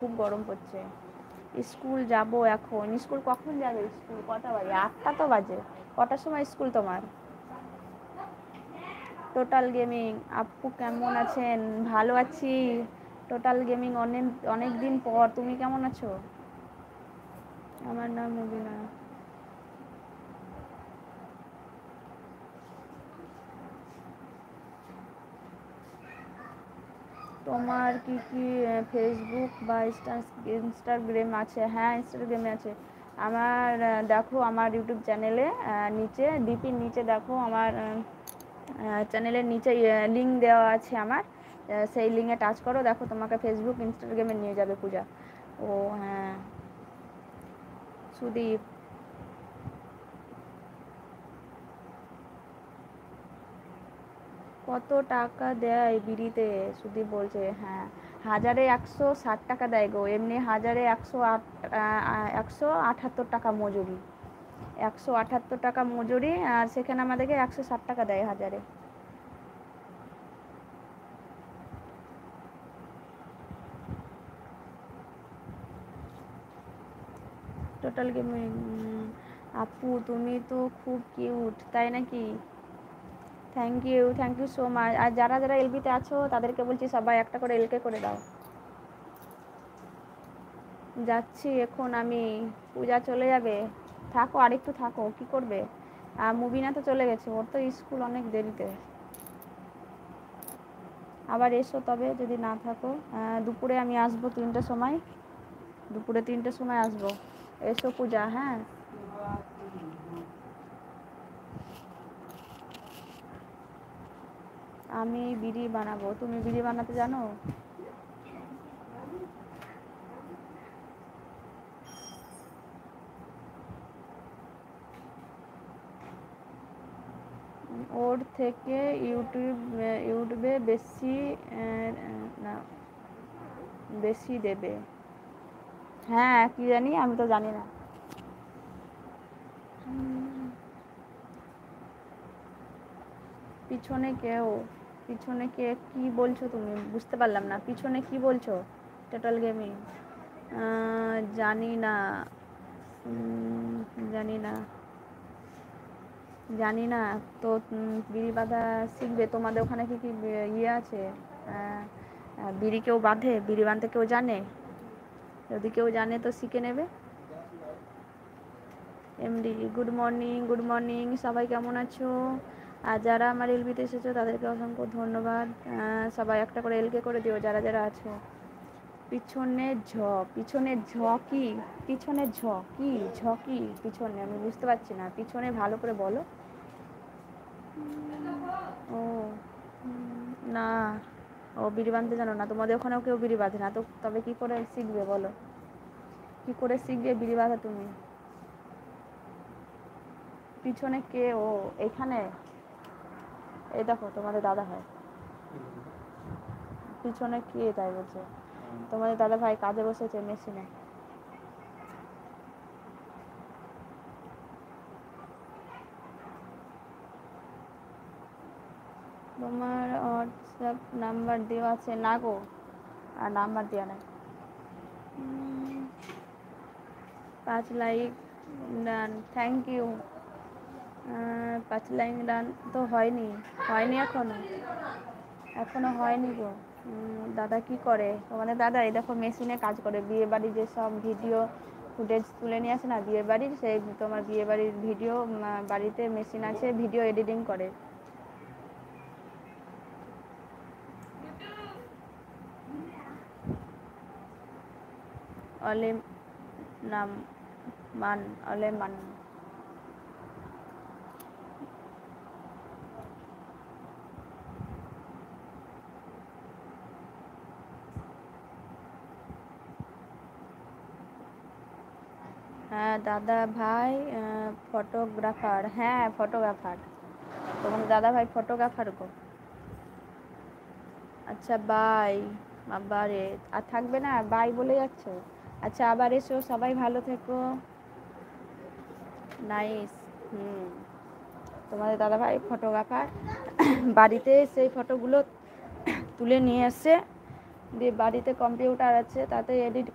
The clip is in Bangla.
খুব গরম পড়ছে। স্কুল যাব এখন। স্কুল কখন যাবে? স্কুল কটা বাজে? 8টা তো বাজে। কটার সময় স্কুল তোমার? টোটাল গেমিং আপু কেমন আছেন? ভালো আছি। টোটাল গেমিং অনেক অনেক দিন পর। তুমি কেমন আছো? আমার নাম মুবিনা। তোমার কি কি ফেসবুক বা ইনস্টাগ্রাম আছে? হ্যাঁ, ইনস্টাগ্রামে আছে আমার। দেখো আমার ইউটিউব চ্যানেলে নিচে ডিপির নিচে দেখো আমার চ্যানেলের নিচে লিঙ্ক দেওয়া আছে আমার। সেই লিঙ্কে টাচ করো, দেখো তোমাকে ফেসবুক ইনস্টাগ্রামে নিয়ে যাবে পূজা। ও হ্যাঁ, সুদীপ। কত টাকা দেয় বিড়িতে? সুদীপ বলছে হ্যাঁ, 1000-160 টাকা দেয় গো। এমনি 178 টাকা মজুরি। 178 টাকা মজুরি, আর সেখানে আমাদেরকে 160 টাকা দেয় হাজারে। Total gaming. আপু তুমি তো খুব কিউট, তাই নাকি? Thank you so much. আর যারা যারা এলবিতে আছো তাদেরকে বলছি সবাই একটা করে এলকে করে দাও। যাচ্ছি এখন আমি। পূজা চলে যাবে। থাকো, আরেকটু থাকো, কি করবে? আর মুবিনা তো চলে গেছে, ওর তো স্কুল অনেক দেরিতে। আবার এসো তবে যদি না থাকো। দুপুরে আমি আসবো 3টের সময়। দুপুরে 3টের সময় আসবো। এসো পূজা, হ্যাঁ। আমি বিড়ি বানাবো। তুমি বিড়ি বানাতে জানো? ওর থেকে ইউটিউবে বেশি না, বেশি দেবে। হ্যাঁ, কি জানি, আমি তো জানি না। পিছনে কেউ? পিছনে কে? কি বলছো তুমি? বুঝতে পারলাম না, পিছনে কি বলছো? Total gaming. জানি না। জানি না। জানি না। তো বিড়ি বাঁধা শিখবে? তোমাদের ওখানে কি কি ইয়ে আছে? বিড়ি কেউ বাঁধে? বিড়ি বাঁধতে কেউ জানে? যদি কেউ জানে তো শিখে নেবে। MD good morning, good morning, সবাই কেমন আছো? আর যারা আমার এলবিতে এসেছো তাদেরকে অসংখ্য ধন্যবাদ। সবাই একটা করে এলকে করে দিও যারা যারা আছো। পিছনে ঝ। পিছনে ঝ কি? পিছনে ঝ কি? ঝ কি পিছনে? আমি বুঝতে পারছি না, পিছনে ভালো করে বলো। ও না, ও বিড়ি বাঁধতে জানো না? তোমাদের ওখানেও কেউ বিড়ি বাঁধে না তো? তবে কি করে শিখবে বলো? কি করে শিখবে বিড়ি বাঁধা তুমি? পিছনে কে? ও এখানে। এই দেখো তোমাদের দাদা ভাই। পিছনে কে তাই বলছে? তোমাদের দাদা ভাই কাজে বসেছে মেশিনে। তোমার হোয়াটসঅ্যাপ নাম্বার দেওয়া আছে? না গো, আর নাম্বার দেওয়া নাই। 5 like done, thank you. 5 like done তো হয়নি। হয়নি এখনো। এখনো হয়নি গো। দাদা কি করে তোমাদের দাদা? এই দেখো মেশিনে কাজ করে। বিয়ে বাড়ি যেসব ভিডিও ফুটেজ তুলে নিয়ে আসে না বিয়ে বাড়ির, সেই তোমার বিয়ে বাড়ির ভিডিও বাড়িতে মেশিন আছে, ভিডিও এডিটিং করে। অলে নাম মান, অলে মান। হ্যাঁ দাদা ভাই ফটোগ্রাফার। হ্যাঁ ফটোগ্রাফার। তোমার দাদা ভাই ফটোগ্রাফার গো। আচ্ছা বাই। আবারে আর থাকবে না? বাই বলে যাচ্ছ। আচ্ছা আবার এসো, সবাই ভালো থেকো। নাইস। হুম। তোমাদের দাদা ভাই ফটোগ্রাফার। বাড়িতে সেই ফটোগুলো তুলে নিয়ে এসে দিয়ে বাড়িতে কম্পিউটার আছে, তাতে এডিট